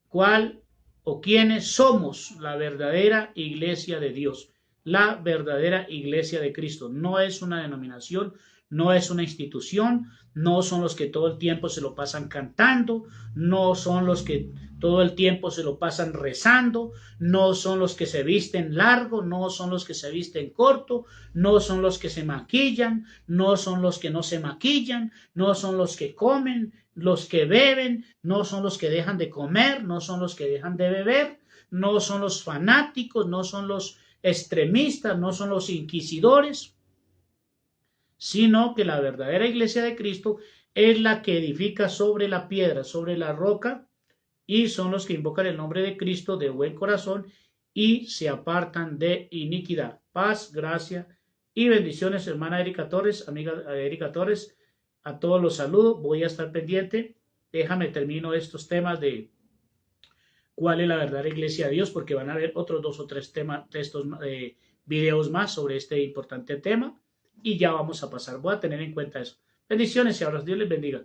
cuál o quiénes somos la verdadera iglesia de Dios. La verdadera iglesia de Cristo. No es una denominación, no es una institución, no son los que todo el tiempo se lo pasan cantando, no son los que todo el tiempo se lo pasan rezando, no son los que se visten largo, no son los que se visten corto, no son los que se maquillan, no son los que no se maquillan, no son los que comen los que beben, no son los que dejan de comer, no son los que dejan de beber, no son los fanáticos, no son los extremistas, no son los inquisidores, sino que la verdadera iglesia de Cristo es la que edifica sobre la piedra, sobre la roca, y son los que invocan el nombre de Cristo de buen corazón y se apartan de iniquidad. Paz, gracia y bendiciones, hermana Erika Torres, amiga Erika Torres. A todos los saludo, voy a estar pendiente. Déjame termino estos temas de cuál es la verdadera iglesia de Dios, porque van a haber otros 2 o 3 temas de estos videos más sobre este importante tema y ya vamos a pasar. Voy a tener en cuenta eso. Bendiciones y abrazos. Dios les bendiga.